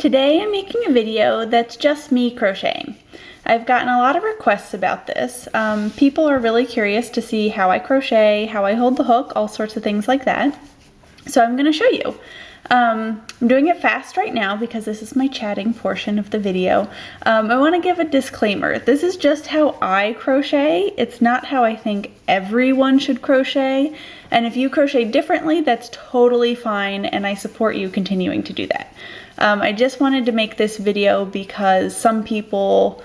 Today I'm making a video that's just me crocheting. I've gotten a lot of requests about this. People are really curious to see how I crochet, how I hold the hook, all sorts of things like that. So I'm going to show you. I'm doing it fast right now because this is my chatting portion of the video. I want to give a disclaimer. This is just how I crochet. It's not how I think everyone should crochet. And if you crochet differently, that's totally fine, and I support you continuing to do that. I just wanted to make this video because some people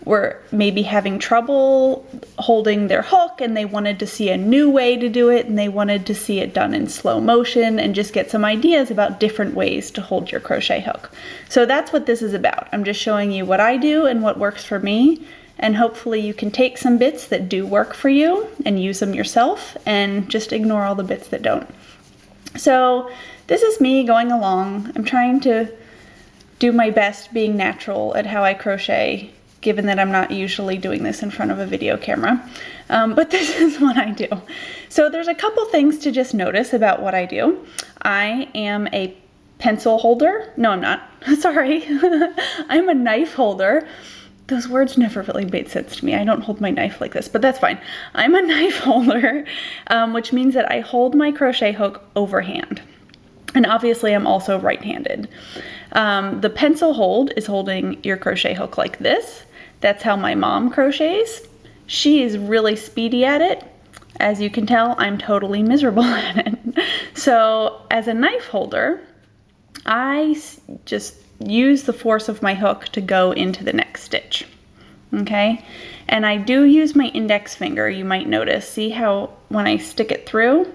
were maybe having trouble holding their hook and they wanted to see a new way to do it, and they wanted to see it done in slow motion and just get some ideas about different ways to hold your crochet hook. So that's what this is about. I'm just showing you what I do and what works for me, and hopefully you can take some bits that do work for you and use them yourself and just ignore all the bits that don't. So this is me going along. I'm trying to do my best being natural at how I crochet, given that I'm not usually doing this in front of a video camera, but this is what I do. So there's a couple things to just notice about what I do. I am a pencil holder. No, I'm not. Sorry. I'm a knife holder. Those words never really made sense to me. I don't hold my knife like this, but that's fine. I'm a knife holder, which means that I hold my crochet hook overhand. And obviously I'm also right-handed. The pencil hold is holding your crochet hook like this. That's how my mom crochets. She is really speedy at it. As you can tell, I'm totally miserable at it. So as a knife holder, I just use the force of my hook to go into the next stitch. Okay? And I do use my index finger, you might notice. See how when I stick it through,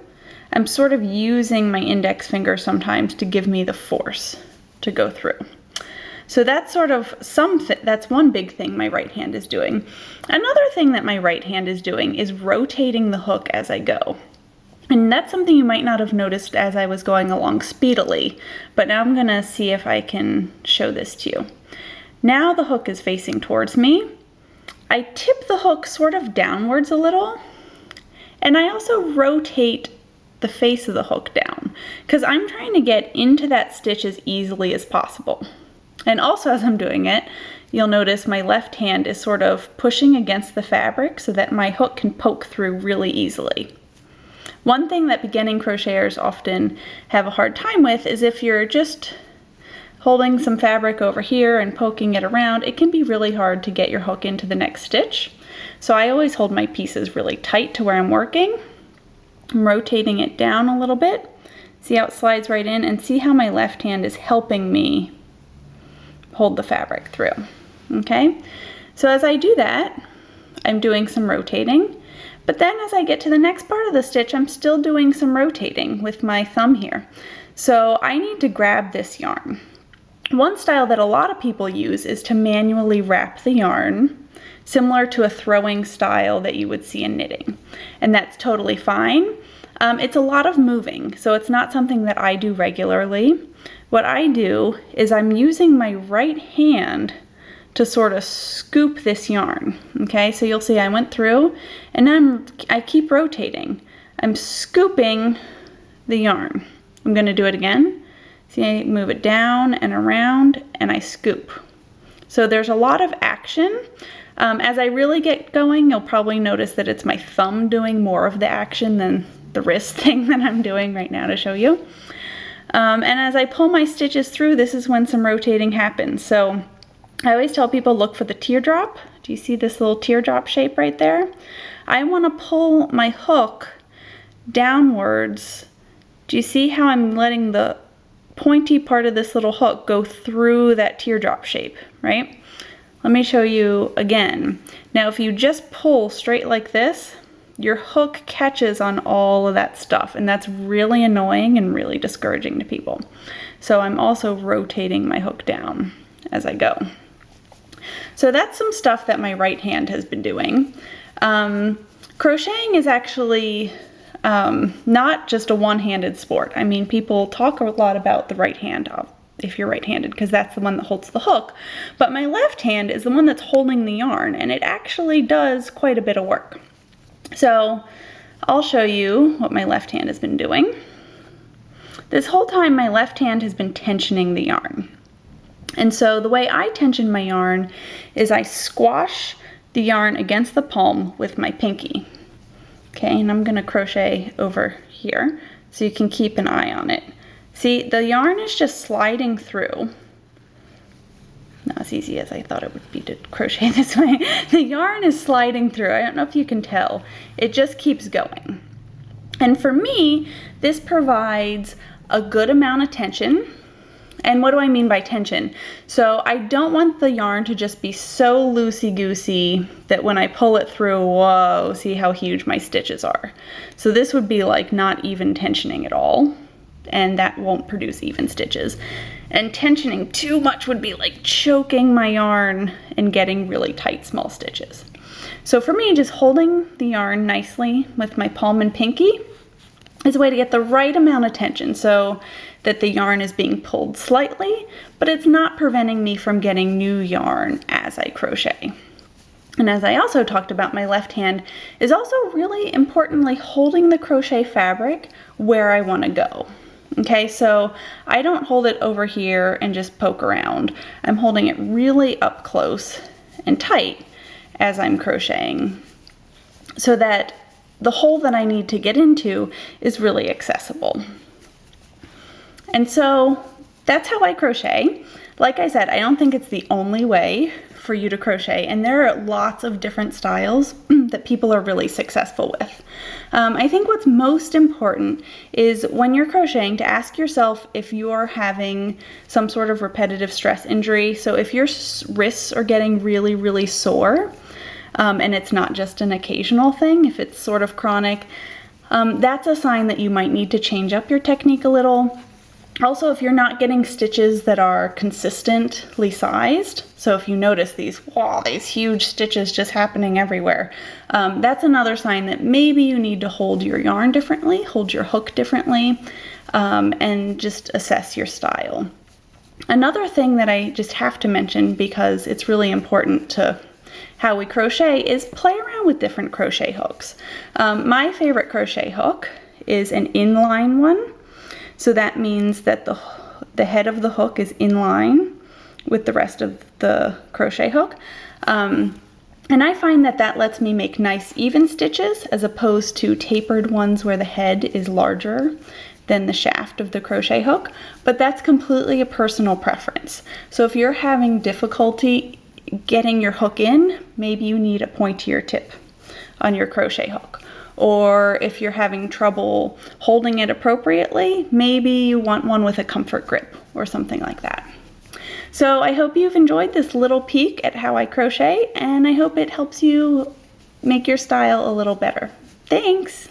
I'm sort of using my index finger sometimes to give me the force to go through. So that's sort of that's one big thing my right hand is doing. Another thing that my right hand is doing is rotating the hook as I go. And that's something you might not have noticed as I was going along speedily, but now I'm gonna see if I can show this to you. Now the hook is facing towards me. I tip the hook sort of downwards a little, and I also rotate the face of the hook down because I'm trying to get into that stitch as easily as possible. And also as I'm doing it, you'll notice my left hand is sort of pushing against the fabric so that my hook can poke through really easily. One thing that beginning crocheters often have a hard time with is if you're just holding some fabric over here and poking it around, it can be really hard to get your hook into the next stitch. So I always hold my pieces really tight to where I'm working. I'm rotating it down a little bit. See how it slides right in, and see how my left hand is helping me hold the fabric through. Okay? So as I do that, I'm doing some rotating, but then as I get to the next part of the stitch, I'm still doing some rotating with my thumb here. So I need to grab this yarn. One style that a lot of people use is to manually wrap the yarn, similar to a throwing style that you would see in knitting. And that's totally fine. It's a lot of moving, so it's not something that I do regularly. What I do is I'm using my right hand to sort of scoop this yarn. Okay, so you'll see I went through, and then I keep rotating. I'm scooping the yarn. I'm going to do it again. See, I move it down and around, and I scoop. So there's a lot of action. As I really get going, you'll probably notice that it's my thumb doing more of the action than the wrist thing that I'm doing right now to show you. And as I pull my stitches through, this is when some rotating happens. So I always tell people, look for the teardrop. Do you see this little teardrop shape right there? I want to pull my hook downwards. Do you see how I'm letting the pointy part of this little hook go through that teardrop shape, right? Let me show you again. Now, if you just pull straight like this, your hook catches on all of that stuff, and that's really annoying and really discouraging to people. So I'm also rotating my hook down as I go. So that's some stuff that my right hand has been doing. Crocheting is actually not just a one-handed sport. I mean, people talk a lot about the right hand if you're right-handed, because that's the one that holds the hook. But my left hand is the one that's holding the yarn, and it actually does quite a bit of work. So I'll show you what my left hand has been doing. This whole time my left hand has been tensioning the yarn. And so the way I tension my yarn is I squash the yarn against the palm with my pinky. Okay, and I'm gonna crochet over here so you can keep an eye on it. See, the yarn is just sliding through. Not as easy as I thought it would be to crochet this way. The yarn is sliding through. I don't know if you can tell. It just keeps going. And for me, this provides a good amount of tension. And what do I mean by tension? So I don't want the yarn to just be so loosey-goosey that when I pull it through, whoa, see how huge my stitches are. So this would be like not even tensioning at all, and that won't produce even stitches. And tensioning too much would be like choking my yarn and getting really tight small stitches. So for me, just holding the yarn nicely with my palm and pinky is a way to get the right amount of tension so that the yarn is being pulled slightly, but it's not preventing me from getting new yarn as I crochet. And as I also talked about, my left hand is also really importantly holding the crochet fabric where I want to go. Okay, so I don't hold it over here and just poke around. I'm holding it really up close and tight as I'm crocheting so that the hole that I need to get into is really accessible. And so that's how I crochet. Like I said, I don't think it's the only way for you to crochet, and there are lots of different styles that people are really successful with. I think what's most important is when you're crocheting to ask yourself if you're having some sort of repetitive stress injury. So if your wrists are getting really, really sore, and it's not just an occasional thing, if it's sort of chronic, that's a sign that you might need to change up your technique a little. Also, if you're not getting stitches that are consistently sized, so if you notice these huge stitches just happening everywhere, that's another sign that maybe you need to hold your yarn differently, hold your hook differently, and just assess your style. Another thing that I just have to mention because it's really important to how we crochet is play around with different crochet hooks. My favorite crochet hook is an inline one. So that means that the head of the hook is in line with the rest of the crochet hook. And I find that that lets me make nice even stitches as opposed to tapered ones where the head is larger than the shaft of the crochet hook. But that's completely a personal preference. So if you're having difficulty getting your hook in, maybe you need a pointier tip on your crochet hook. Or if you're having trouble holding it appropriately, maybe you want one with a comfort grip or something like that. So I hope you've enjoyed this little peek at how I crochet, and I hope it helps you make your style a little better. Thanks!